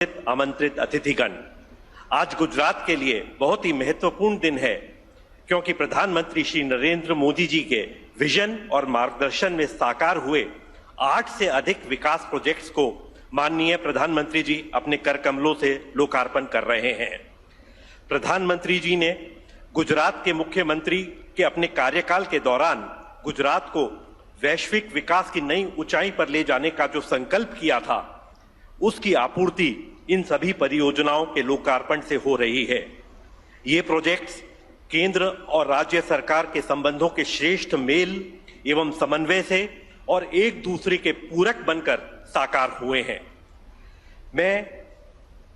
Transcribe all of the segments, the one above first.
आमंत्रित अतिथिगण, आज गुजरात के लिए बहुत ही महत्वपूर्ण दिन है क्योंकि प्रधानमंत्री श्री नरेंद्र मोदी जी के विजन और मार्गदर्शन में साकार हुए 8 से अधिक विकास प्रोजेक्ट्स को माननीय प्रधानमंत्री जी अपने कर कमलों से लोकार्पण कर रहे हैं। प्रधानमंत्री जी ने गुजरात के मुख्यमंत्री के अपने कार्यकाल के दौरान गुजरात को वैश्विक विकास की नई ऊंचाई पर ले जाने का जो संकल्प किया था, उसकी आपूर्ति इन सभी परियोजनाओं के लोकार्पण से हो रही है। ये प्रोजेक्ट्स केंद्र और राज्य सरकार के संबंधों के श्रेष्ठ मेल एवं समन्वय से और एक दूसरे के पूरक बनकर साकार हुए हैं। मैं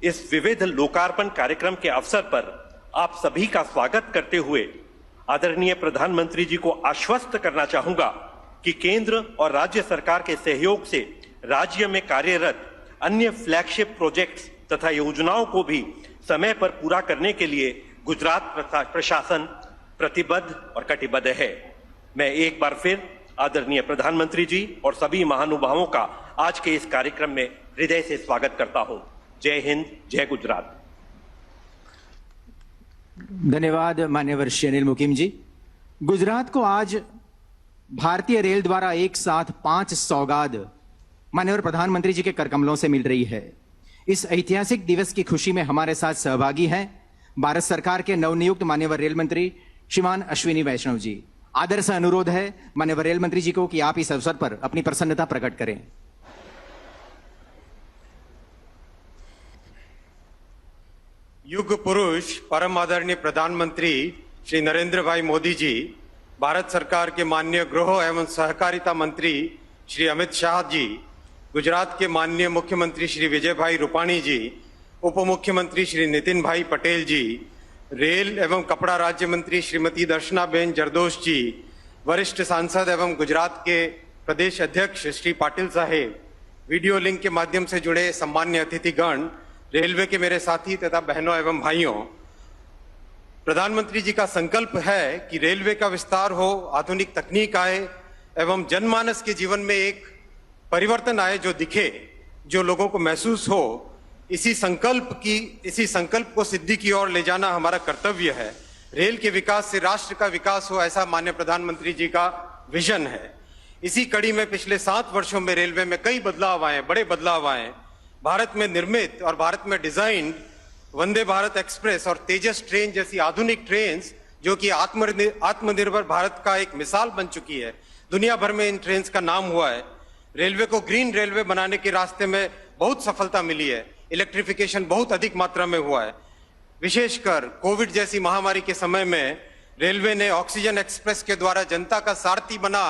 इस विविध लोकार्पण कार्यक्रम के अवसर पर आप सभी का स्वागत करते हुए आदरणीय प्रधानमंत्री जी को आश्वस्त करना चाहूंगा कि केंद्र और राज्य सरकार के सहयोग से राज्य में कार्यरत अन्य फ्लैगशिप प्रोजेक्ट्स तथा योजनाओं को भी समय पर पूरा करने के लिए गुजरात प्रशासन प्रतिबद्ध और कटिबद्ध है। मैं एक बार फिर आदरणीय प्रधानमंत्री जी और सभी महानुभावों का आज के इस कार्यक्रम में हृदय से स्वागत करता हूं। जय हिंद, जय गुजरात। धन्यवाद मान्यवर श्री अनिल मुकिम जी। गुजरात को आज भारतीय रेल द्वारा एक साथ 5 सौगात माननीय प्रधानमंत्री जी के करकमलों से मिल रही है। इस ऐतिहासिक दिवस की खुशी में हमारे साथ सहभागी हैं भारत सरकार के नवनियुक्त माननीय रेल मंत्री श्रीमान अश्विनी वैष्णव जी। आदर से अनुरोध है माननीय रेल मंत्री जी को कि आप इस अवसर पर अपनी प्रसन्नता प्रकट करें। युग पुरुष परम आदरणीय प्रधानमंत्री श्री नरेंद्र भाई मोदी जी, भारत सरकार के माननीय गृह एवं सहकारिता मंत्री श्री अमित शाह जी, गुजरात के माननीय मुख्यमंत्री श्री विजय भाई रूपाणी जी, उप मुख्यमंत्री श्री नितिन भाई पटेल जी, रेल एवं कपड़ा राज्य मंत्री श्रीमती दर्शनाबेन जरदोश जी, वरिष्ठ सांसद एवं गुजरात के प्रदेश अध्यक्ष श्री पाटिल साहेब, वीडियो लिंक के माध्यम से जुड़े सम्मान्य अतिथिगण, रेलवे के मेरे साथी तथा बहनों एवं भाइयों, प्रधानमंत्री जी का संकल्प है कि रेलवे का विस्तार हो, आधुनिक तकनीक आए एवं जनमानस के जीवन में एक परिवर्तन आए जो दिखे, जो लोगों को महसूस हो। इसी संकल्प को सिद्धि की ओर ले जाना हमारा कर्तव्य है। रेल के विकास से राष्ट्र का विकास हो, ऐसा माननीय प्रधानमंत्री जी का विजन है। इसी कड़ी में पिछले 7 वर्षों में रेलवे में कई बदलाव आए, बड़े बदलाव आए। भारत में निर्मित और भारत में डिजाइन वंदे भारत एक्सप्रेस और तेजस ट्रेन जैसी आधुनिक ट्रेन जो कि आत्मनिर्भर भारत का एक मिसाल बन चुकी है। दुनिया भर में इन ट्रेन का नाम हुआ है। रेलवे को ग्रीन रेलवे बनाने के रास्ते में बहुत सफलता मिली है। इलेक्ट्रिफिकेशन बहुत अधिक मात्रा में हुआ है। विशेषकर कोविड जैसी महामारी के समय में रेलवे ने ऑक्सीजन एक्सप्रेस के द्वारा जनता का सारथी बना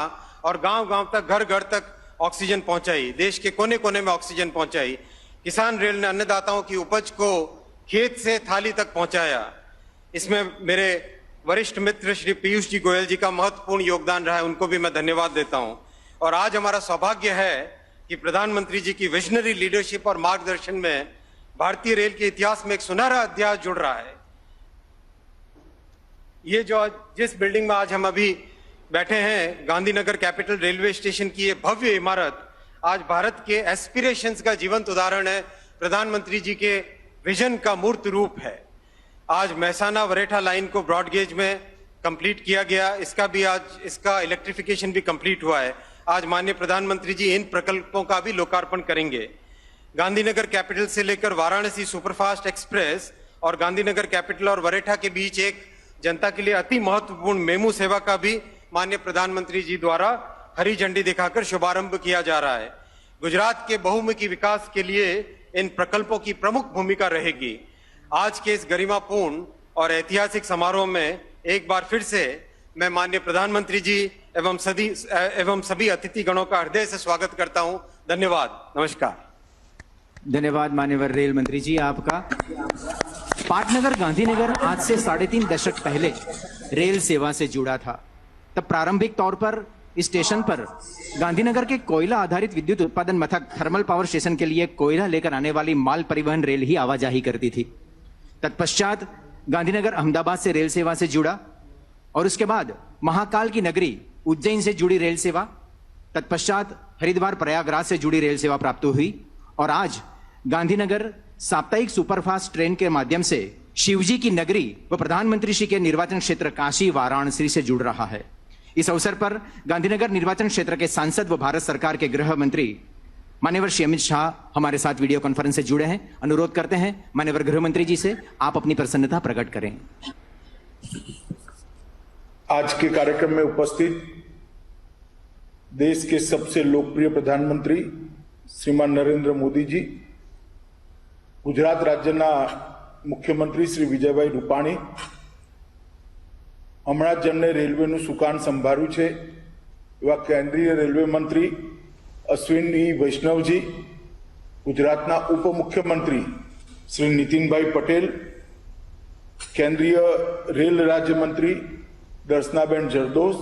और गांव-गांव तक, घर-घर तक ऑक्सीजन पहुंचाई, देश के कोने-कोने में ऑक्सीजन पहुंचाई। किसान रेल ने अन्नदाताओं की उपज को खेत से थाली तक पहुंचाया। इसमें मेरे वरिष्ठ मित्र श्री पीयूष जी गोयल जी का महत्वपूर्ण योगदान रहा है, उनको भी मैं धन्यवाद देता हूं। और आज हमारा सौभाग्य है कि प्रधानमंत्री जी की विजनरी लीडरशिप और मार्गदर्शन में भारतीय रेल के इतिहास में एक सुनहरा अध्याय जुड़ रहा है। ये जो जिस बिल्डिंग में आज हम अभी बैठे हैं, गांधीनगर कैपिटल रेलवे स्टेशन की ये भव्य इमारत आज भारत के एस्पिरेशंस का जीवंत उदाहरण है। प्रधानमंत्री जी के विजन का मूर्त रूप है। आज मेहसाना वरेठा लाइन को ब्रॉडगेज में कंप्लीट किया गया, इसका इलेक्ट्रिफिकेशन भी कंप्लीट हुआ है। आज माननीय प्रधानमंत्री जी इन प्रकल्पों का भी लोकार्पण करेंगे। गांधीनगर कैपिटल से लेकर वाराणसी सुपरफास्ट एक्सप्रेस और गांधीनगर कैपिटल और वरेठा के बीच एक जनता के लिए अति महत्वपूर्ण मेमू सेवा का भी माननीय प्रधानमंत्री जी द्वारा हरी झंडी दिखाकर शुभारंभ किया जा रहा है। गुजरात के बहुमुखी विकास के लिए इन प्रकल्पों की प्रमुख भूमिका रहेगी। आज के इस गरिमापूर्ण और ऐतिहासिक समारोह में एक बार फिर से मैं माननीय प्रधानमंत्री जी एवं सभी अतिथिगणों का हृदय से स्वागत करता हूं। धन्यवाद, नमस्कार। धन्यवाद माननीय रेल मंत्री जी आपका। पाटनगर गांधीनगर आज से 3.5 दशक पहले रेल सेवा से जुड़ा था। तब प्रारंभिक तौर पर इस स्टेशन पर गांधीनगर के कोयला आधारित विद्युत उत्पादन मथक थर्मल पावर स्टेशन के लिए कोयला लेकर आने वाली माल परिवहन रेल ही आवाजाही करती थी। तत्पश्चात गांधीनगर अहमदाबाद से रेल सेवा से जुड़ा और उसके बाद महाकाल की नगरी उज्जैन से जुड़ी रेल सेवा, तत्पश्चात हरिद्वार प्रयागराज से जुड़ी रेल सेवा प्राप्त हुई और आज गांधीनगर साप्ताहिक सुपरफास्ट ट्रेन के माध्यम से शिवजी की नगरी व प्रधानमंत्री श्री के निर्वाचन क्षेत्र काशी वाराणसी से जुड़ रहा है। इस अवसर पर गांधीनगर निर्वाचन क्षेत्र के सांसद व भारत सरकार के गृह मंत्री माननीय श्री अमित शाह हमारे साथ वीडियो कॉन्फ्रेंस से जुड़े हैं। अनुरोध करते हैं माननीय गृह मंत्री जी से आप अपनी प्रसन्नता प्रकट करें। आज के कार्यक्रम में उपस्थित देश के सबसे लोकप्रिय प्रधानमंत्री श्रीमान नरेंद्र मोदी जी, गुजरात राज्यना मुख्यमंत्री श्री विजयभाई रूपाणी, हमણાં જ જેમણે રેલવેનું સુકાન સંભાળ્યું છે એવા કેન્દ્રીય રેલવે મંત્રી અશ્વિની વૈષ્ણવજી, ગુજરાતના ઉપમુખ્યમંત્રી શ્રી નીતિનભાઈ પટેલ, કેન્દ્રીય રેલ રાજ્યમંત્રી દર્શનાબેન જરદોસ,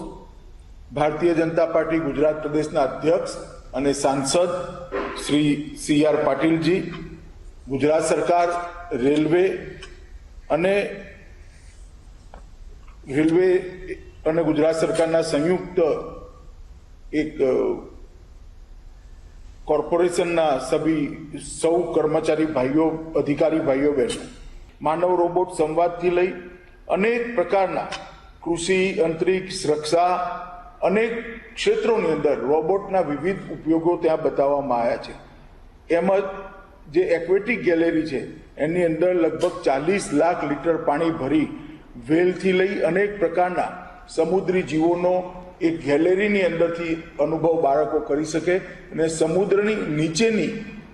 ભારતીય જનતા પાર્ટી ગુજરાત પ્રદેશના અધ્યક્ષ અને સાંસદ શ્રી CR પાટીલજી, ગુજરાત સરકાર રેલવે અને ગુજરાત સરકારના સંયુક્ત એક કોર્પોરેશનના સૌ કર્મચારી ભાઈઓ, અધિકારી ભાઈઓ બહેનો, માનવ રોબોટ સંવાદથી લઈ અનેક પ્રકારના કૃષિ, અંતરિક્ષ, રક્ષા, અનેક ક્ષેત્રોની અંદર રોબોટના વિવિધ ઉપયોગો ત્યાં બતાવવામાં આવ્યા છે। એમાં જે એક્વેટિક ગેલેરી છે એની અંદર લગભગ 40 લાખ લીટર પાણી ભરી વેલથી લઈ અનેક પ્રકારના સમુદ્રી જીવોનો એક ગેલેરીની અંદરથી અનુભવ બાળકો કરી શકે અને સમુદ્રની નીચેની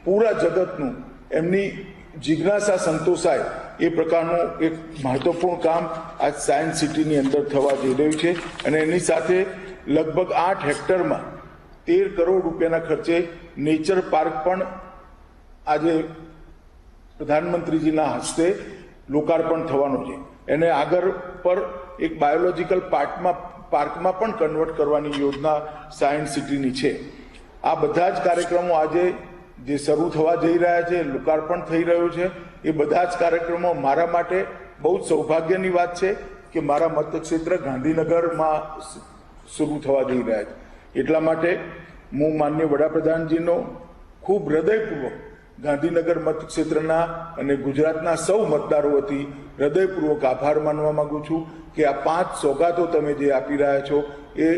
પૂરા જગતનું એમની જિજ્ઞાસા સંતોષાય એ પ્રકારનું એક મહત્વપૂર્ણ કામ આજ સાયન્સ સિટીની અંદર થવા જઈ રહ્યું છે અને એની સાથે લગભગ 8 હેક્ટરમાં 13 કરોડ રૂપિયાના ખર્ચે નેચર પાર્ક પણ આજે પ્રધાનમંત્રીજીના હસ્તે લોકાર્પણ થવાનું છે। એને આગળ પર એક બાયોલોજીકલ પાર્કમાં પણ કન્વર્ટ કરવાની યોજના સાયન્સ સિટીની છે। આ બધા જ કાર્યક્રમો આજે જે શરૂ થવા જઈ રહ્યા છે, લોકાર્પણ થઈ રહ્યું છે, એ બધા જ કાર્યક્રમો મારા માટે બહુ સૌભાગ્યની વાત છે કે મારા મતક્ષેત્ર ગાંધીનગરમાં શરૂ થવા જઈ રહ્યા છે। એટલા માટે હું માનનીય વડાપ્રધાનજીનો ખૂબ હૃદયપૂર્વક ગાંધીનગર મતક્ષેત્રના અને ગુજરાતના સૌ મતદારો વતી હૃદયપૂર્વક આભાર માનવા માંગુ છું કે આ 5 સોગાતો તમે જે આપી રહ્યા છો એ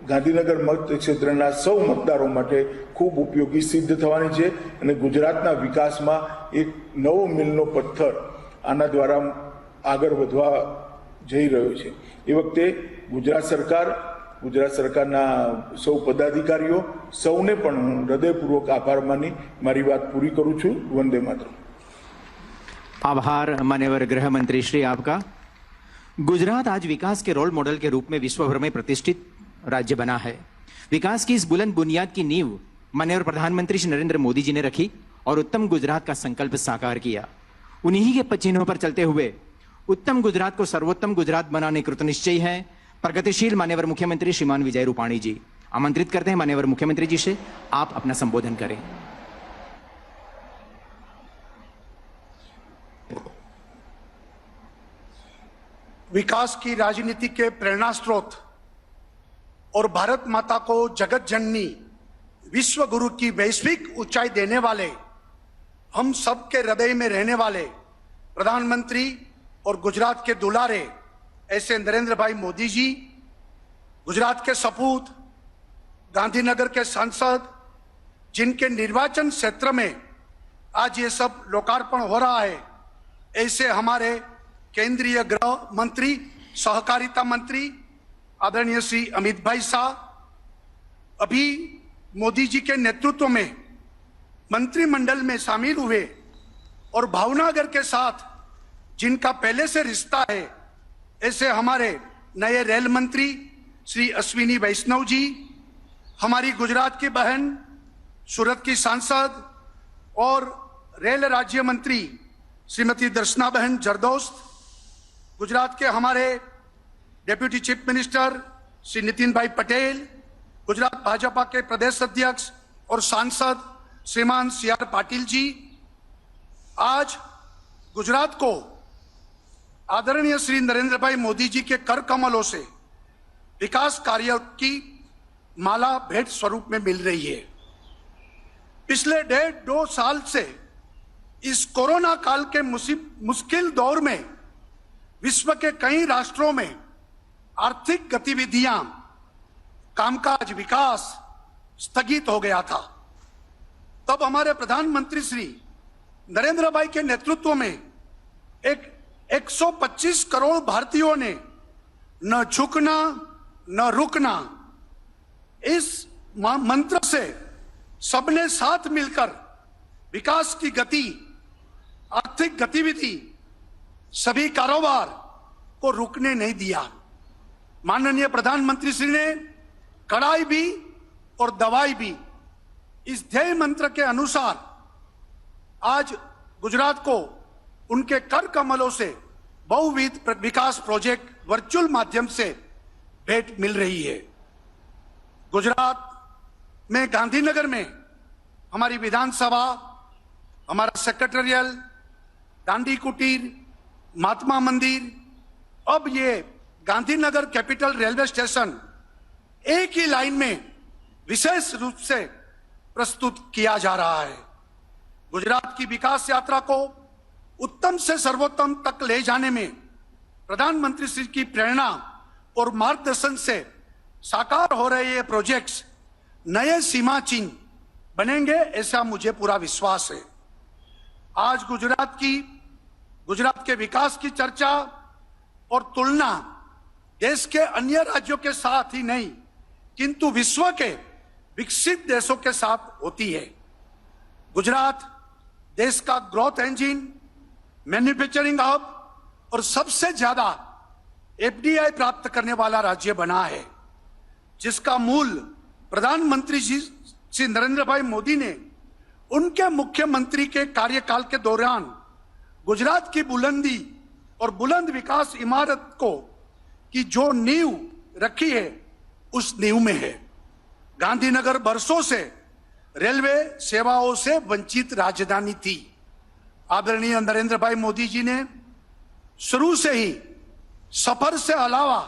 ગાંધીનગર મતક્ષેત્રના સૌ મતદારો માટે ખૂબ ઉપયોગી સિદ્ધ થવાની છે અને ગુજરાતના વિકાસમાં એક નવો મીલનો પથ્થર આના દ્વારા આગળ વધવા જઈ રહ્યો છે। એ વખતે ગુજરાત સરકારના સૌ પદાધિકારીઓ સૌને પણ હું હૃદયપૂર્વક આભાર માની મારી વાત પૂરી કરું છું। વંદે માતરમ। आभार मान्यवर गृह मंत्री श्री आपका। गुजरात आज विकास के रोल मॉडल के रूप में विश्व भर में प्रतिष्ठित राज्य बना है। विकास की इस बुलंद बुनियाद की नींव माननीय प्रधानमंत्री श्री नरेंद्र मोदी जी ने रखी और उत्तम गुजरात का संकल्प साकार किया। उन्हीं के चिन्हों पर चलते हुए उत्तम गुजरात को सर्वोत्तम गुजरात बनाने कृतनिश्चयी है प्रगतिशील माननीय मुख्यमंत्री श्रीमान विजय रूपाणी जी। आमंत्रित करते हैं माननीय मुख्यमंत्री जी से आप अपना संबोधन करें। विकास की राजनीति के प्रेरणा स्रोत और भारत माता को जगत जननी विश्व गुरु की वैश्विक ऊंचाई देने वाले, हम सबके हृदय में रहने वाले प्रधानमंत्री और गुजरात के दुलारे ऐसे नरेंद्र भाई मोदी जी, गुजरात के सपूत, गांधीनगर के सांसद, जिनके निर्वाचन क्षेत्र में आज ये सब लोकार्पण हो रहा है, ऐसे हमारे केंद्रीय गृह मंत्री, सहकारिता मंत्री आदरणीय श्री अमित भाई शाह, अभी मोदी जी के नेतृत्व में मंत्रिमंडल में शामिल हुए और भावनगर के साथ जिनका पहले से रिश्ता है, ऐसे हमारे नए रेल मंत्री श्री अश्विनी वैष्णव जी, हमारी गुजरात की बहन सूरत की सांसद और रेल राज्य मंत्री श्रीमती दर्शनाबेन जरदोस, गुजरात के हमारे deputy chief minister Shri Nitin भाई पटेल, गुजरात भाजपा के प्रदेश अध्यक्ष और सांसद श्रीमान CR पाटिल जी, आज गुजरात को आदरणीय श्री नरेंद्र भाई मोदी जी के कर कमलों से विकास कार्य की माला भेंट स्वरूप में मिल रही है। पिछले 1.5-2 साल से इस कोरोना काल के मुश्किल दौर में विश्व के कई राष्ट्रों में आर्थिक गतिविधियां, कामकाज, विकास स्थगित हो गया था। तब हमारे प्रधानमंत्री श्री नरेंद्र भाई के नेतृत्व में 125 करोड़ भारतीयों ने न झुकना न रुकना इस मंत्र से सबने साथ मिलकर विकास की गति, आर्थिक गतिविधि, सभी कारोबार को रुकने नहीं दिया। माननीय प्रधानमंत्री श्री ने कड़ाई भी और दवाई भी। इस ध्येय मंत्र के अनुसार आज गुजरात को उनके कर कमलों से बहुविध विकास प्रोजेक्ट वर्चुअल माध्यम से भेंट मिल रही है। गुजरात में गांधीनगर में हमारी विधानसभा, हमारा सेक्रेटरियल, दांडी कुटीर, महात्मा मंदिर, अब ये गांधीनगर कैपिटल रेलवे स्टेशन एक ही लाइन में विशेष रूप से प्रस्तुत किया जा रहा है। गुजरात की विकास यात्रा को उत्तम से सर्वोत्तम तक ले जाने में प्रधानमंत्री श्री की प्रेरणा और मार्गदर्शन से साकार हो रहे ये प्रोजेक्ट्स नए सीमा चिन्ह बनेंगे, ऐसा मुझे पूरा विश्वास है। आज गुजरात के विकास की चर्चा और तुलना देश के अन्य राज्यों के साथ ही नहीं किंतु विश्व के विकसित देशों के साथ होती है। गुजरात देश का ग्रोथ इंजन, मैन्युफैक्चरिंग हब और सबसे ज्यादा एफडीआई प्राप्त करने वाला राज्य बना है, जिसका मूल प्रधानमंत्री जी श्री नरेंद्र भाई मोदी ने उनके मुख्यमंत्री के कार्यकाल के दौरान गुजरात की बुलंदी और बुलंद विकास इमारत को की जो नींव रखी है उस नींव में है। गांधीनगर बरसों से रेलवे सेवाओं से वंचित राजधानी थी। आदरणीय नरेंद्र भाई मोदी जी ने शुरू से ही सफर से अलावा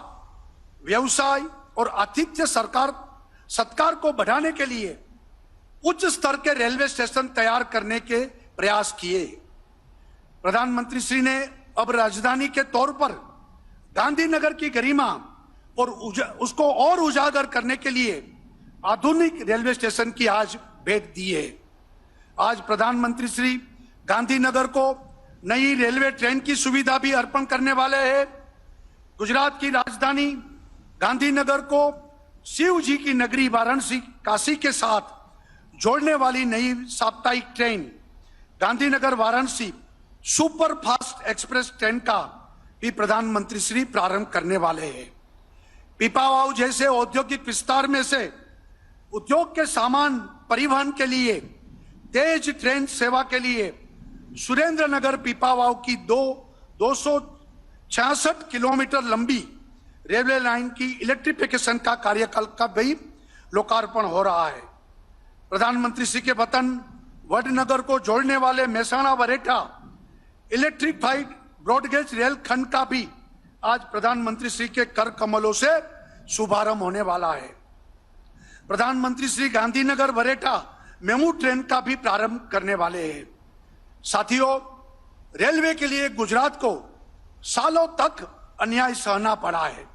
व्यवसाय और आतिथ्य सत्कार को बढ़ाने के लिए उच्च स्तर के रेलवे स्टेशन तैयार करने के प्रयास किए। प्रधानमंत्री श्री ने अब राजधानी के तौर पर गांधीनगर की गरिमा और उसको और उजागर करने के लिए आधुनिक रेलवे स्टेशन की आज भेंट दी है। आज प्रधानमंत्री श्री गांधीनगर को नई रेलवे ट्रेन की सुविधा भी अर्पण करने वाले हैं। गुजरात की राजधानी गांधीनगर को शिव जी की नगरी वाराणसी, काशी के साथ जोड़ने वाली नई साप्ताहिक train Gandhinagar Varanasi super fast express train का भी प्रधानमंत्री श्री प्रारंभ करने वाले हैं। पीपावाव जैसे औद्योगिक विस्तार में से उद्योग के सामान परिवहन के लिए तेज ट्रेन सेवा के लिए सुरेंद्रनगर पीपावाव की 266 किलोमीटर लंबी रेलवे लाइन की इलेक्ट्रिफिकेशन का कार्यकाल का भी लोकार्पण हो रहा है। प्रधानमंत्री श्री के वतन वडनगर को जोड़ने वाले Mehsana Baretha electrified broad gauge rail खंड का भी आज प्रधानमंत्री श्री के कर कमलों से शुभारंभ होने वाला है। प्रधानमंत्री श्री गांधीनगर बरेठा मेमू ट्रेन का भी प्रारंभ करने वाले हैं। साथियों, रेलवे के लिए गुजरात को सालों तक अन्याय सहना पड़ा है,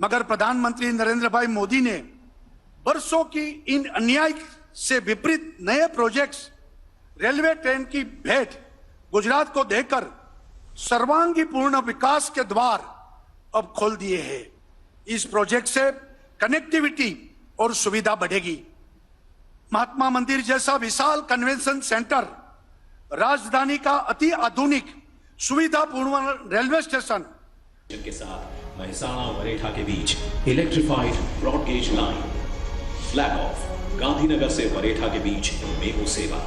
मगर प्रधानमंत्री नरेंद्र भाई मोदी ने वर्षों की इन अन्याय से विपरीत नए प्रोजेक्ट्स रेलवे ट्रेन की भेंट गुजरात को देकर सर्वांगीपूर्ण विकास के द्वार अब खोल दिए हैं। इस प्रोजेक्ट से कनेक्टिविटी और सुविधा बढ़ेगी। महात्मा मंदिर जैसा विशाल कन्वेंशन सेंटर, राजधानी का अति आधुनिक सुविधापूर्ण रेलवे स्टेशन के साथ मेहसाणा बरेठा के बीच electrified broad gauge line, flag off Gandhinagar से बरेठा के बीच मेमू सेवा,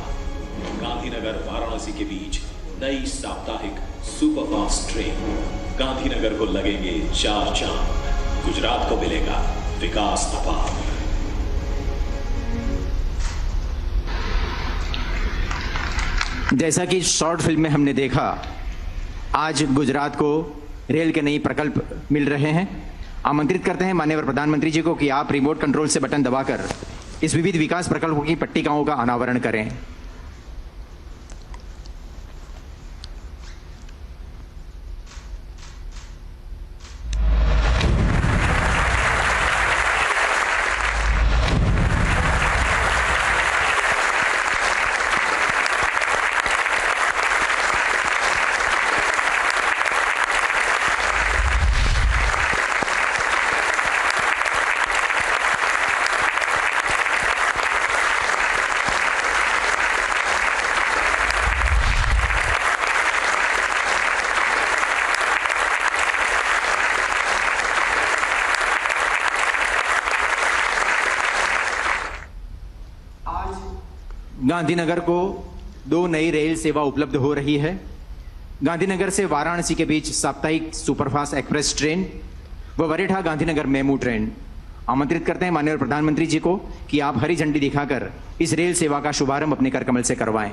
गांधीनगर वाराणसी के बीच नई साप्ताहिक सुपरफास्ट ट्रेन, गांधीनगर को लगेंगे 4 चांद, गुजरात को मिलेगा विकास अपार। जैसा कि शॉर्ट फिल्म में हमने देखा, आज गुजरात को रेल के नई प्रकल्प मिल रहे हैं। आमंत्रित करते हैं माननीय प्रधानमंत्री जी को कि आप रिमोट कंट्रोल से बटन दबाकर इस विविध विकास प्रकल्पों की पट्टिकाओं का अनावरण करें। गांधीनगर को 2 नई रेल सेवा उपलब्ध हो रही है। गांधीनगर से वाराणसी के बीच साप्ताहिक सुपरफास्ट एक्सप्रेस ट्रेन व वरेठा गांधीनगर मेमू ट्रेन। आमंत्रित करते हैं माननीय प्रधानमंत्री जी को कि आप हरी झंडी दिखाकर इस रेल सेवा का शुभारंभ अपने कर कमल से करवाएं।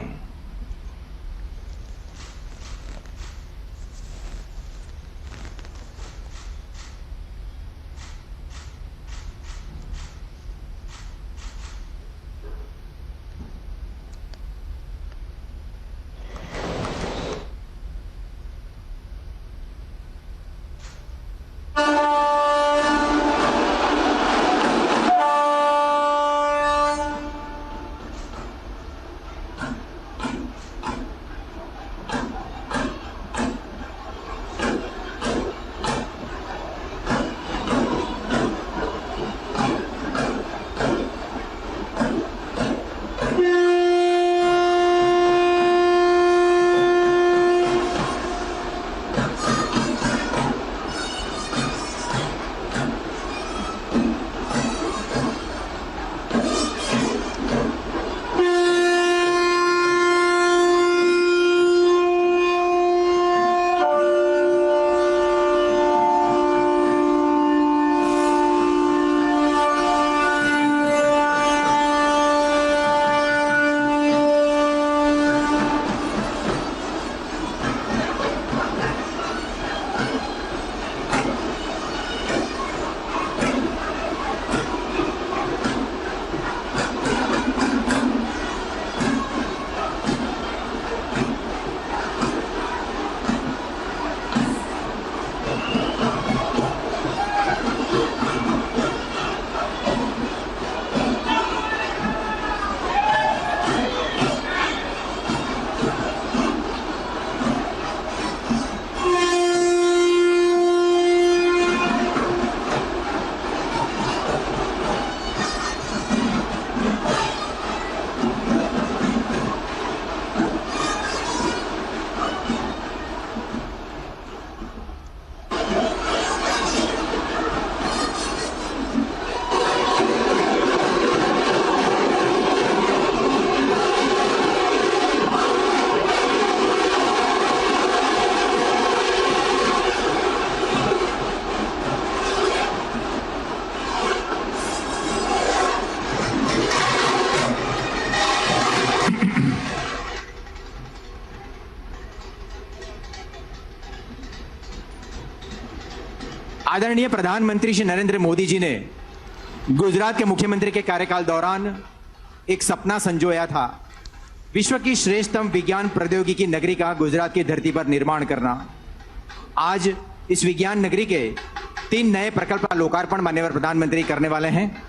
आदरणीय प्रधानमंत्री श्री नरेंद्र मोदी जी ने गुजरात के मुख्यमंत्री के कार्यकाल दौरान एक सपना संजोया था, विश्व की श्रेष्ठतम विज्ञान प्रौद्योगिकी नगरी का गुजरात की धरती पर निर्माण करना। आज इस विज्ञान नगरी के 3 नए प्रकल्प का लोकार्पण माननीय प्रधानमंत्री करने वाले हैं।